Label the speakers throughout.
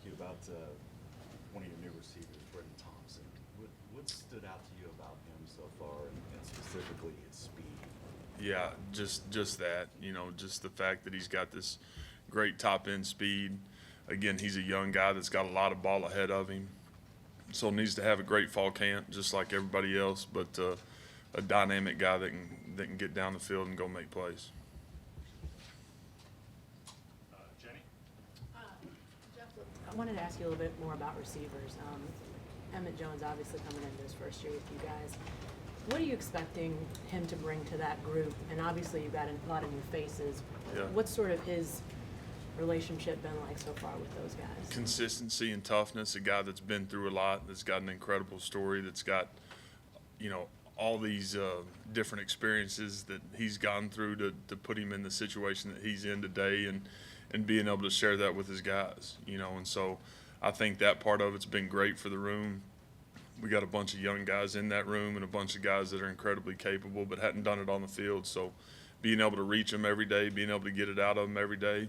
Speaker 1: you about one of your new receivers, Brendan Thompson. What stood out to you about him so far, and specifically his speed?
Speaker 2: Yeah, just that, just the fact that he's got this great top end speed. Again, he's a young guy that's got a lot of ball ahead of him, so needs to have a great fall camp just like everybody else. But a dynamic guy that can get down the field and go make plays.
Speaker 3: Jenny?
Speaker 4: Uh, Jeff, I wanted to ask you a little bit more about receivers. Emmett Jones obviously coming into his first year with you guys. What are you expecting him to bring to that group? And obviously you've got a lot of new faces.
Speaker 2: Yeah.
Speaker 4: What's sort of his relationship been like so far with those guys?
Speaker 2: Consistency and toughness. A guy that's been through a lot, that's got an incredible story, that's got, all these different experiences that he's gone through to put him in the situation that he's in today, and being able to share that with his guys, and so I think that part of it's been great for the room. We got a bunch of young guys in that room and a bunch of guys that are incredibly capable but hadn't done it on the field. So being able to reach them every day, being able to get it out of them every day,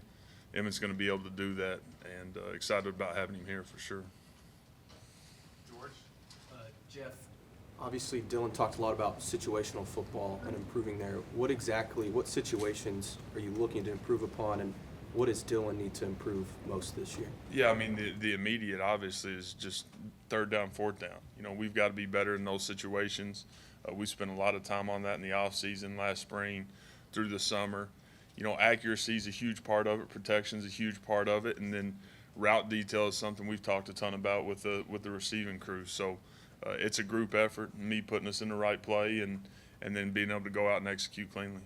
Speaker 2: Emmett's going to be able to do that, and excited about having him here for sure.
Speaker 3: George?
Speaker 5: Jeff, obviously Dylan talked a lot about situational football and improving there. What situations are you looking to improve upon, and what does Dylan need to improve most this year?
Speaker 2: Yeah, I mean, the immediate obviously is just third down, fourth down. We've got to be better in those situations. We spent a lot of time on that in the off season last spring through the summer. Accuracy is a huge part of it. Protection is a huge part of it. And then route detail is something we've talked a ton about with the receiving crew. So it's a group effort, me putting us in the right play and then being able to go out and execute cleanly.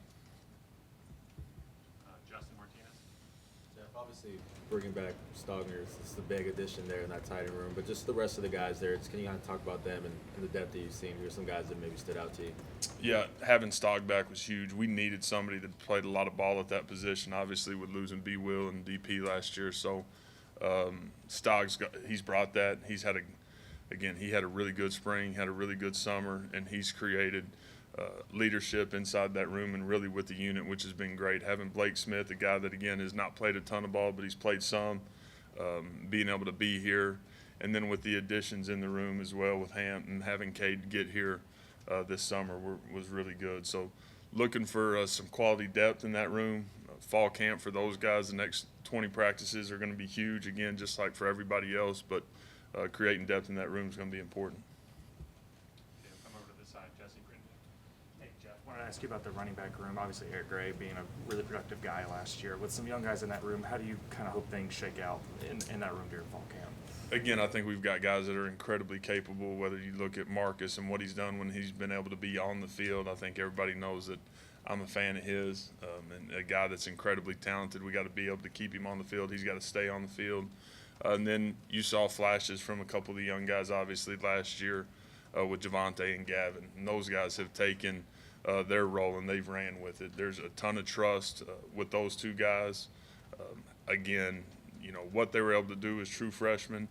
Speaker 3: Justin Martinez?
Speaker 6: Jeff, obviously bringing back Stogner is the big addition there in that tight end room, but just the rest of the guys there, can you kind of talk about them and the depth that you've seen? Who are some guys that maybe stood out to you?
Speaker 2: Yeah, having Stog back was huge. We needed somebody that played a lot of ball at that position, obviously with losing B. Will and DP last year. So he's brought that. He had a really good spring, had a really good summer, and he's created leadership inside that room and really with the unit, which has been great. Having Blake Smith, a guy that, again, has not played a ton of ball, but he's played some, being able to be here. And then with the additions in the room as well with Hamp and having Cade get here this summer was really good. So looking for some quality depth in that room. Fall camp for those guys, the next 20 practices are going to be huge, again, just like for everybody else, but creating depth in that room is going to be important.
Speaker 3: Okay, we'll come over to this side. Jesse Grindon. Hey, Jeff. I wanted to ask you about the running back room. Obviously, Eric Gray being a really productive guy last year. With some young guys in that room, how do you kind of hope things shake out in that room during fall camp?
Speaker 2: Again, I think we've got guys that are incredibly capable, whether you look at Marcus and what he's done when he's been able to be on the field. I think everybody knows that I'm a fan of his, and a guy that's incredibly talented. We got to be able to keep him on the field. He's got to stay on the field. And then you saw flashes from a couple of the young guys, obviously, last year with Javonte and Gavin. And those guys have taken their role, and they've ran with it. There's a ton of trust with those two guys. Again, what they were able to do as true freshmen,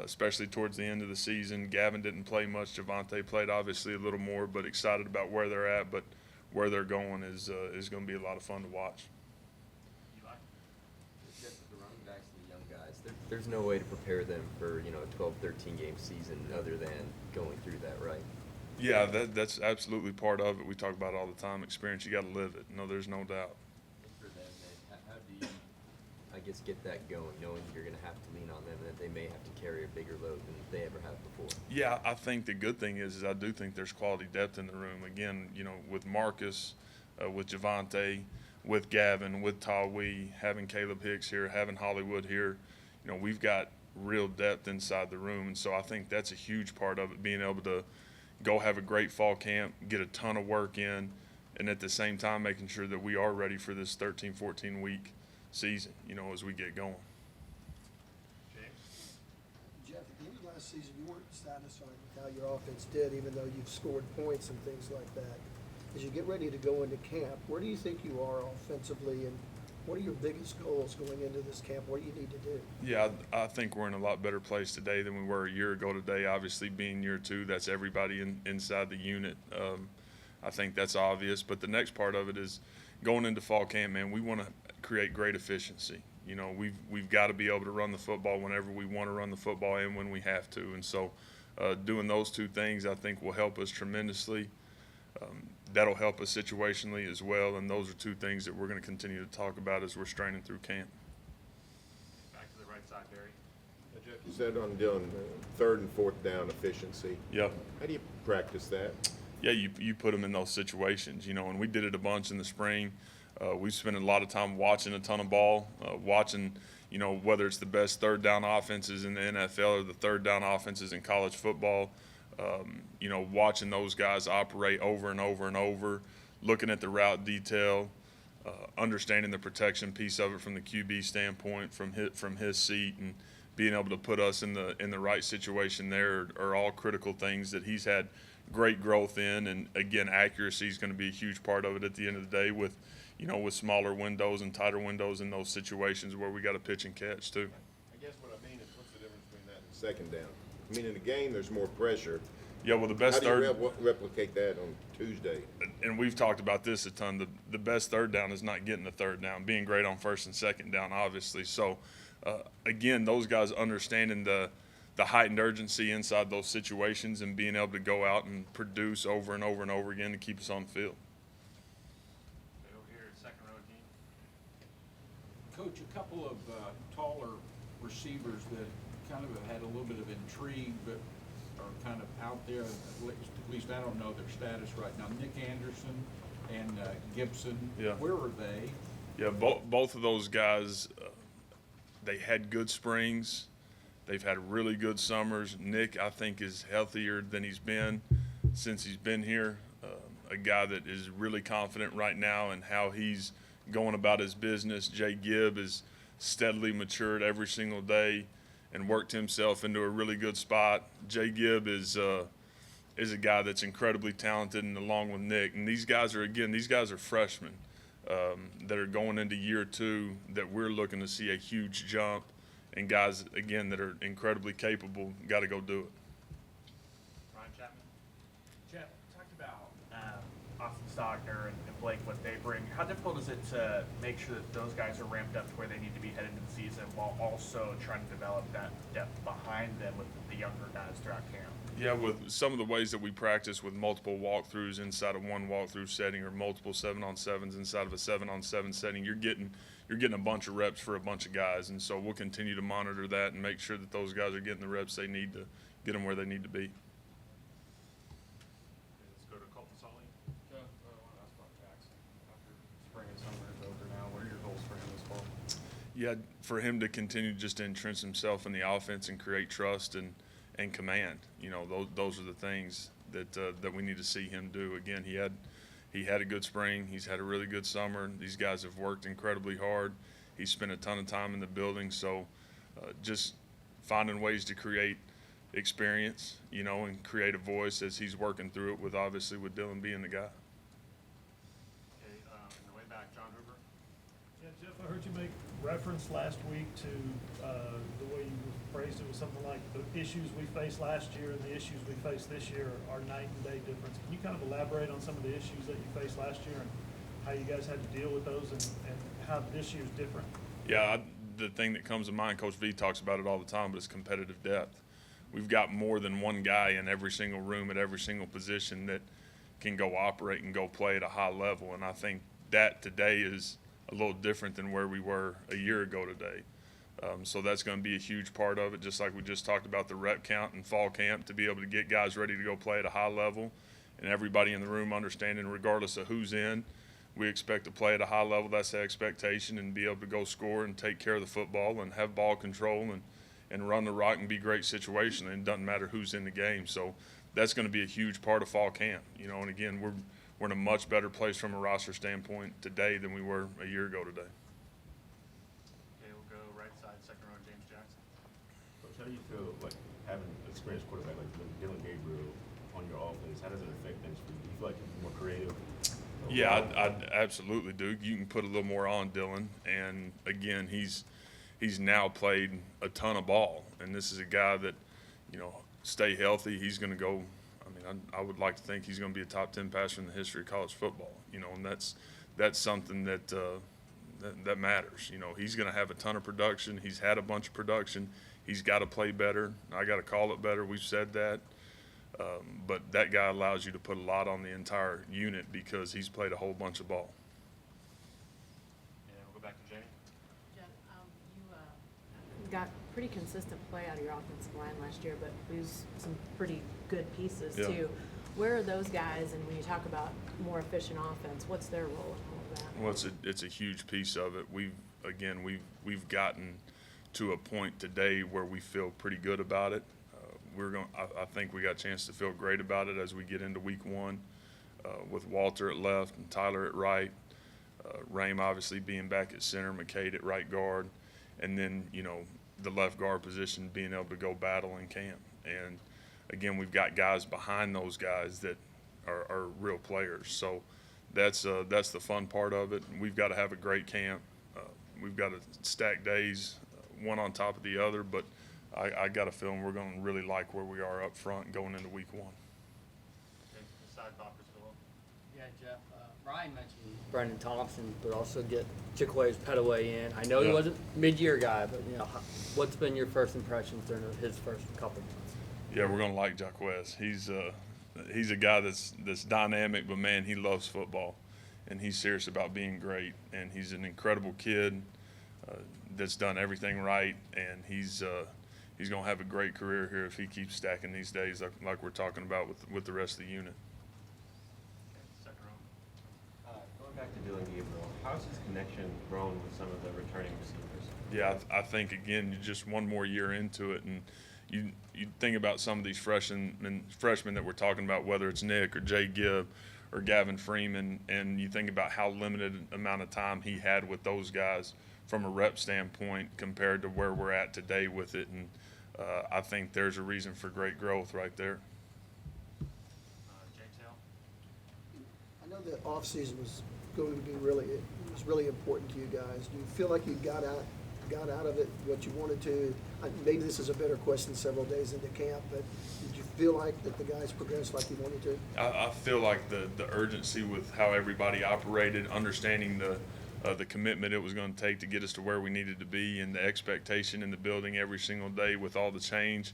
Speaker 2: especially towards the end of the season. Gavin didn't play much. Javonte played obviously a little more, but excited about where they're at. But where they're going is going to be a lot of fun to watch.
Speaker 3: Eli?
Speaker 6: Jeff, with the running backs and the young guys, there's no way to prepare them for a 12, 13 game season other than going through that, right?
Speaker 2: Yeah, that's absolutely part of it. We talk about it all the time. Experience, you got to live it. No, there's no doubt.
Speaker 6: For them, then, how do you, I guess, get that going, knowing you're going to have to lean on them and that they may have to carry a bigger load than they ever have before?
Speaker 2: Yeah, I think the good thing is I do think there's quality depth in the room. Again, with Marcus, with Javonte, with Gavin, with Tawee, having Caleb Hicks here, having Hollywood here, we've got real depth inside the room. And so I think that's a huge part of it, being able to go have a great fall camp, get a ton of work in, and at the same time making sure that we are ready for this 13, 14-week season, as we get going.
Speaker 3: James?
Speaker 7: Jeff, at the end of last season, you weren't satisfied with how your offense did, even though you've scored points and things like that. As you get ready to go into camp, where do you think you are offensively, and what are your biggest goals going into this camp? What do you need to do?
Speaker 2: Yeah, I think we're in a lot better place today than we were a year ago today. Obviously, being year two, that's everybody inside the unit. I think that's obvious. But the next part of it is going into fall camp, man, we want to create great efficiency. You know, we've got to be able to run the football whenever we want to run the football and when we have to. And so doing those two things, I think, will help us tremendously. That'll help us situationally as well. And those are two things that we're going to continue to talk about as we're straining through camp.
Speaker 3: Back to the right side, Barry.
Speaker 8: Jeff, you said on Dylan, third and fourth down efficiency.
Speaker 2: Yeah.
Speaker 8: How do you practice that?
Speaker 2: Yeah, you put them in those situations, you know, and we did it a bunch in the spring. We spent a lot of time watching a ton of ball, watching, you know, whether it's the best third down offenses in the NFL or the third down offenses in college football, you know, watching those guys operate over and over and over, looking at the route detail, understanding the protection piece of it from the QB standpoint, from his seat, and being able to put us in the right situation there are all critical things that he's had great growth in. And again, accuracy is going to be a huge part of it at the end of the day with, you know, with smaller windows and tighter windows in those situations where we got to pitch and catch too.
Speaker 8: I guess what I mean is what's the difference between that and second down? I mean, in the game, there's more pressure.
Speaker 2: Yeah, well, the best
Speaker 8: How do you replicate that on Tuesday?
Speaker 2: and we've talked about this a ton, the best third down is not getting the third down, being great on first and second down, obviously. So, again, those guys understanding the heightened urgency inside those situations and being able to go out and produce over and over and over again to keep us on the field.
Speaker 3: Okay, over here, second row, Dean.
Speaker 9: Coach, a couple of taller receivers that kind of have had a little bit of intrigue, but are kind of out there. At least I don't know their status right now. Nick Anderson and Gibson.
Speaker 2: Yeah.
Speaker 9: Where are they?
Speaker 2: Yeah, both of those guys, they had good springs. They've had really good summers. Nick, I think, is healthier than he's been since he's been here. A guy that is really confident right now in how he's going about his business. Jay Gibb is steadily matured every single day and worked himself into a really good spot. Jay Gibb is a guy that's incredibly talented, and along with Nick. And these guys are freshmen that are going into year two that we're looking to see a huge jump. And guys, again, that are incredibly capable, got to go do it.
Speaker 3: Ryan Chapman.
Speaker 10: Jeff, talked about Austin Stogner and Blake, what they bring. How difficult is it to make sure that those guys are ramped up to where they need to be heading into the season while also trying to develop that depth behind them with the younger guys throughout camp?
Speaker 2: Yeah, with some of the ways that we practice with multiple walkthroughs inside of one walkthrough setting or multiple 7-on-7s inside of a 7-on-7 setting, you're getting a bunch of reps for a bunch of guys. And so we'll continue to monitor that and make sure that those guys are getting the reps they need to get them where they need to be.
Speaker 3: Let's go to Colton Sully.
Speaker 11: Jeff, I want to ask about Jackson. After spring and summer is over now, what are your goals for him this fall?
Speaker 2: Yeah, for him to continue just to entrench himself in the offense and create trust and command. You know, those are the things that we need to see him do. Again, he had a good spring. He's had a really good summer. These guys have worked incredibly hard. He's spent a ton of time in the building. So just finding ways to create experience, you know, and create a voice as he's working through it with Dylan being the guy.
Speaker 3: Okay, in the way back, John Hoover.
Speaker 12: Yeah, Jeff, I heard you make reference last week to the way you phrased it was something like the issues we faced last year and the issues we face this year are night and day difference. Can you kind of elaborate on some of the issues that you faced last year and how you guys had to deal with those and how this year's different?
Speaker 2: Yeah, the thing that comes to mind, Coach V talks about it all the time, but it's competitive depth. We've got more than one guy in every single room at every single position that can go operate and go play at a high level. And I think that today is a little different than where we were a year ago today. So that's going to be a huge part of it, just like we just talked about the rep count in fall camp, to be able to get guys ready to go play at a high level and everybody in the room understanding regardless of who's in, we expect to play at a high level. That's the expectation, and be able to go score and take care of the football and have ball control and run the rock and be great situationally. And it doesn't matter who's in the game. So that's going to be a huge part of fall camp, you know. And again, we're in a much better place from a roster standpoint today than we were a year ago today.
Speaker 3: Okay, we'll go right side, second row, James Jackson.
Speaker 11: Coach, how do you feel like having an experienced quarterback like Dylan Gabriel on your offense? How does it affect things for you? Do you feel like you're more creative?
Speaker 2: Yeah, I absolutely do. You can put a little more on Dylan, and again, he's now played a ton of ball, and this is a guy that, you know, stay healthy. He's going to go. I mean, I would like to think he's going to be a top 10 passer in the history of college football. You know, and that's something that that matters. You know, he's going to have a ton of production. He's had a bunch of production. He's got to play better. I got to call it better. We've said that. But that guy allows you to put a lot on the entire unit because he's played a whole bunch of ball.
Speaker 10: And we'll go back to Jamie.
Speaker 4: Jeff, you got pretty consistent play out of your offensive line last year, but lose some pretty good pieces
Speaker 2: Yeah.
Speaker 4: too. Where are those guys, and when you talk about more efficient offense, what's their role in all of that?
Speaker 2: Well, it's a huge piece of it. We've gotten to a point today where we feel pretty good about it. I think we got a chance to feel great about it as we get into week one, with Walter at left and Tyler at right, Rame obviously being back at center, McCade at right guard, and then, you know, the left guard position being able to go battle in camp. And again, we've got guys behind those guys that are real players. So that's the fun part of it. We've got to have a great camp. We've got to stack days, one on top of the other, but I got a feeling we're going to really like where we are up front going into week one.
Speaker 10: Okay, side thought for Phil.
Speaker 13: Yeah, Jeff, Ryan mentioned Brendan Thompson, but also get Chick-fil-A's Petaway in. I know he
Speaker 2: Yeah.
Speaker 13: wasn't mid-year guy, but, you know, what's been your first impressions during his first couple months?
Speaker 2: Yeah, we're going to like Jacquez. He's a guy that's dynamic, but, man, he loves football, and he's serious about being great. And he's an incredible kid that's done everything right, and he's going to have a great career here if he keeps stacking these days like we're talking about with the rest of the unit.
Speaker 10: Second row.
Speaker 11: Going back to Dylan Gabriel, how's his connection grown with some of the returning receivers?
Speaker 2: Yeah, I think, again, you're just one more year into it, and you think about some of these freshmen that we're talking about, whether it's Nick or Jay Gibb or Gavin Freeman, and you think about how limited amount of time he had with those guys from a rep standpoint compared to where we're at today with it. And I think there's a reason for great growth right there.
Speaker 10: James Hale.
Speaker 7: I know the offseason was going to be really important to you guys. Do you feel like you got out of it what you wanted to? Maybe this is a better question several days into camp, but did you feel like that the guys progressed like you wanted to?
Speaker 2: I feel like the urgency with how everybody operated, understanding the commitment it was going to take to get us to where we needed to be, and the expectation in the building every single day with all the change.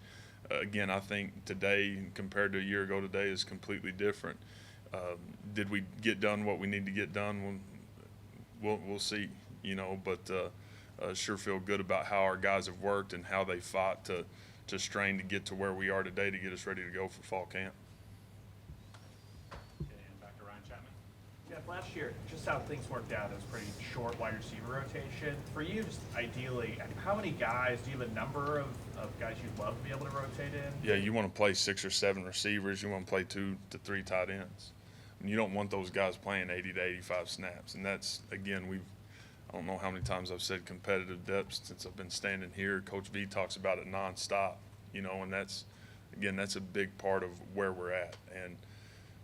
Speaker 2: Again, I think today compared to a year ago today is completely different. Did we get done what we need to get done? We'll see, you know, but sure feel good about how our guys have worked and how they fought to strain to get to where we are today to get us ready to go for fall camp.
Speaker 10: And back to Ryan Chapman. Jeff, last year, just how things worked out, it was pretty short wide receiver rotation. For you, just ideally, how many guys, do you have a number of guys you'd love to be able to rotate in?
Speaker 2: Yeah, you want to play 6 or 7 receivers. You want to play 2 to 3 tight ends. And you don't want those guys playing 80 to 85 snaps. And that's, again, I don't know how many times I've said competitive depth since I've been standing here. Coach V talks about it nonstop, you know, and that's a big part of where we're at. And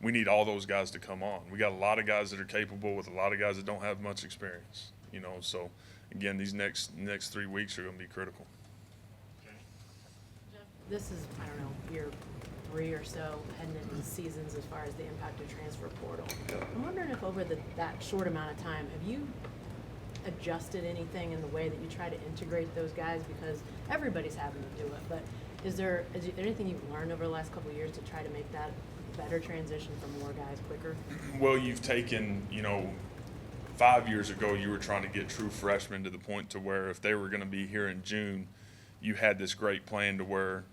Speaker 2: we need all those guys to come on. We got a lot of guys that are capable with a lot of guys that don't have much experience, you know. So, again, these next 3 weeks are going to be critical.
Speaker 10: Jenny?
Speaker 4: Jeff, this is, I don't know, year 3 or so heading into the seasons as far as the impact of transfer portal. I'm wondering if over that short amount of time, have you adjusted anything in the way that you try to integrate those guys? Because everybody's having to do it, but is there anything you've learned over the last couple of years to try to make that better transition for more guys quicker?
Speaker 2: Well, you've taken, you know, 5 years ago you were trying to get true freshmen to the point to where if they were going to be here in June, you had this great plan to where,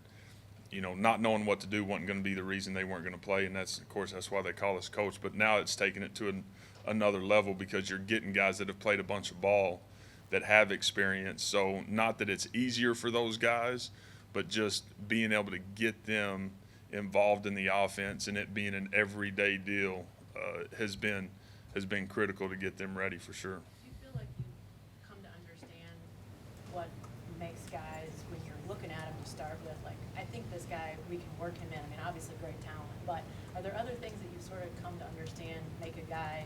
Speaker 2: you know, not knowing what to do wasn't going to be the reason they weren't going to play, and that's, of course, that's why they call us coach. But now it's taken it to another level because you're getting guys that have played a bunch of ball that have experience. So not that it's easier for those guys, but just being able to get them involved in the offense and it being an everyday deal has been critical to get them ready for sure.
Speaker 4: Do you feel like you've come to understand what makes guys, when you're looking at them to start with, like, I think this guy, we can work him in? I mean, obviously great talent, but are there other things that you've sort of come to understand make a guy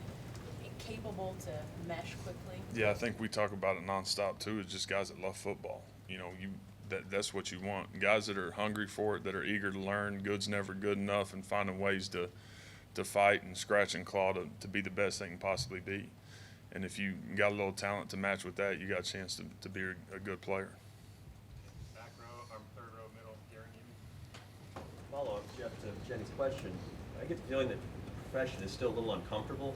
Speaker 4: capable to mesh quickly?
Speaker 2: Yeah, I think we talk about it nonstop too. It's just guys that love football. You know, that's what you want. Guys that are hungry for it, that are eager to learn. Good's never good enough, and finding ways to fight and scratch and claw to be the best they can possibly be. And if you got a little talent to match with that, you got a chance to be a good player.
Speaker 10: Back row, third row, middle, Gary Newman.
Speaker 14: Follow up, Jeff, to Jenny's question. I get the feeling that the profession is still a little uncomfortable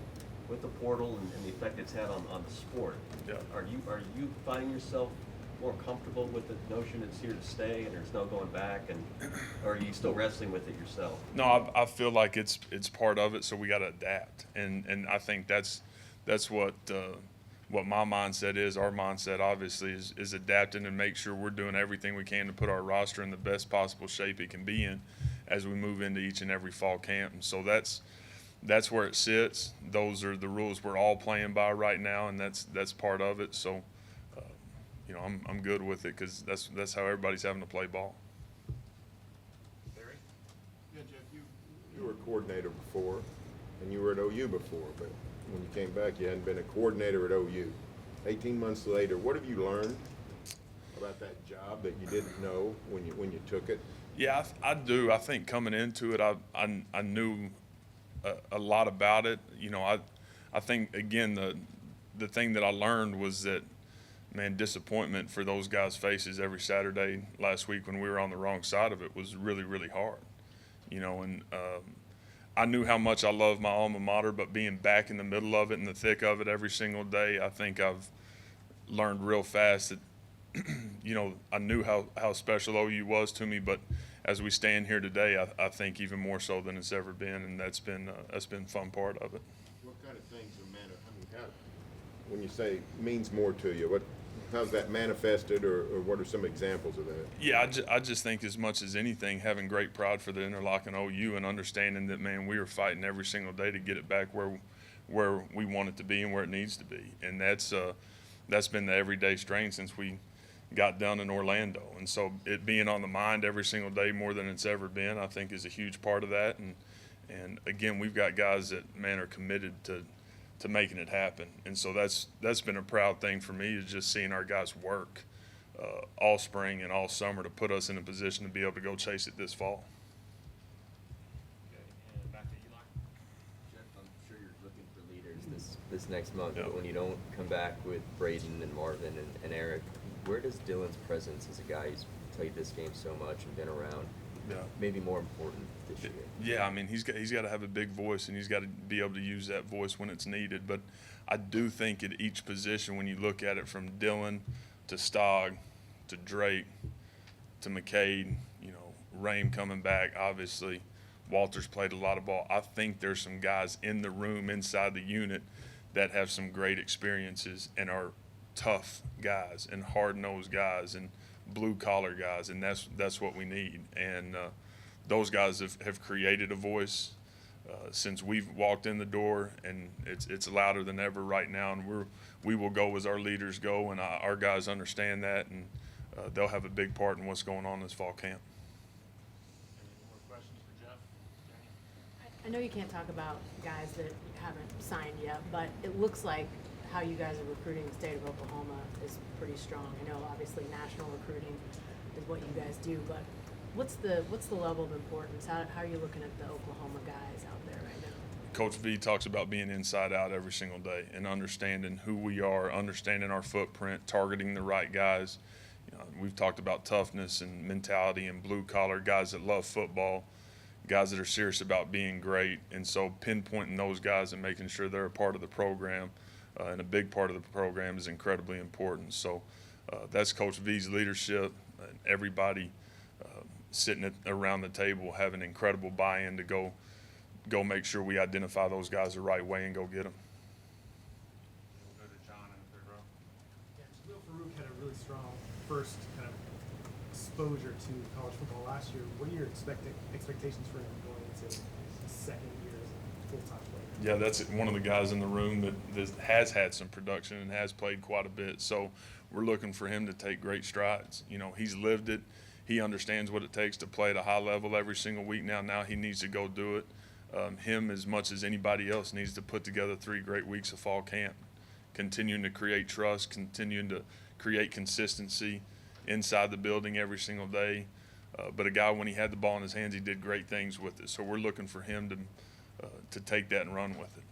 Speaker 14: with the portal and the effect it's had on the sport.
Speaker 2: Yeah.
Speaker 14: Are you finding yourself more comfortable with the notion it's here to stay and there's no going back, or are you still wrestling with it yourself?
Speaker 2: No, I feel like it's part of it, so we got to adapt, and I think that's what my mindset is. Our mindset obviously is adapting and make sure we're doing everything we can to put our roster in the best possible shape it can be in as we move into each and every fall camp. And so that's where it sits. Those are the rules we're all playing by right now, and that's part of it. So, I'm good with it because that's how everybody's having to play ball.
Speaker 10: Barry?
Speaker 9: Yeah, Jeff,
Speaker 8: You were a coordinator before, and you were at OU before, but when you came back, you hadn't been a coordinator at OU. 18 months later, what have you learned about that job that you didn't know when you took it?
Speaker 2: Yeah, I do. I think coming into it, I knew a lot about it. I think again the thing that I learned was that, man, disappointment for those guys' faces every Saturday last week when we were on the wrong side of it was really, really hard. And I knew how much I love my alma mater, but being back in the middle of it, in the thick of it every single day, I think I've learned real fast that, I knew how special OU was to me, but as we stand here today, I think even more so than it's ever been, and that's been a fun part of it.
Speaker 8: What kind of things when you say means more to you, how's that manifested, or what are some examples of that?
Speaker 2: Yeah, I just think as much as anything, having great pride for the Interlochen OU and understanding that, man, we are fighting every single day to get it back where we want it to be and where it needs to be. And that's been the everyday strain since we got done in Orlando. And so it being on the mind every single day more than it's ever been, I think is a huge part of that. And again, we've got guys that, man, are committed to making it happen. And so that's been a proud thing for me, is just seeing our guys work all spring and all summer to put us in a position to be able to go chase it this fall.
Speaker 10: Okay, and back to Eli.
Speaker 15: Jeff, I'm sure you're looking for leaders this next month,
Speaker 2: Yep.
Speaker 15: but when you don't come back with Braden and Marvin and Eric, where does Dylan's presence as a guy who's played this game so much and been around maybe more important this year?
Speaker 2: Yeah, I mean, he's got to have a big voice, and he's got to be able to use that voice when it's needed. But I do think at each position, when you look at it from Dylan to Stogg to Drake to McCade, Rame coming back, obviously, Walter's played a lot of ball. I think there's some guys in the room inside the unit that have some great experiences and are tough guys and hard-nosed guys and blue-collar guys, and that's what we need. And those guys have created a voice since we've walked in the door, and it's louder than ever right now, and we will go as our leaders go, and our guys understand that, and they'll have a big part in what's going on this fall camp.
Speaker 10: Any more questions for Jeff? Jenny?
Speaker 4: I know you can't talk about guys that haven't signed yet, but it looks like how you guys are recruiting the state of Oklahoma is pretty strong. I know obviously national recruiting is what you guys do, but what's the level of importance? How are you looking at the Oklahoma guys out there right now?
Speaker 2: Coach V talks about being inside out every single day and understanding who we are, understanding our footprint, targeting the right guys. We've talked about toughness and mentality and blue collar guys that love football, guys that are serious about being great. And so pinpointing those guys and making sure they're a part of the program and a big part of the program is incredibly important. So that's Coach V's leadership, and everybody sitting around the table having incredible buy-in to go make sure we identify those guys the right way and go get them.
Speaker 10: We'll go to John in the third row.
Speaker 16: Yeah, Jaleel Farouk had a really strong first kind of exposure to college football last year. What are your expectations for him going into his second year as a full-time player?
Speaker 2: Yeah, that's one of the guys in the room that has had some production and has played quite a bit. So we're looking for him to take great strides. He's lived it. He understands what it takes to play at a high level every single week now. Now he needs to go do it. Him, as much as anybody else, needs to put together 3 great weeks of fall camp, continuing to create trust, continuing to create consistency inside the building every single day. But a guy, when he had the ball in his hands, he did great things with it. So we're looking for him to take that and run with it.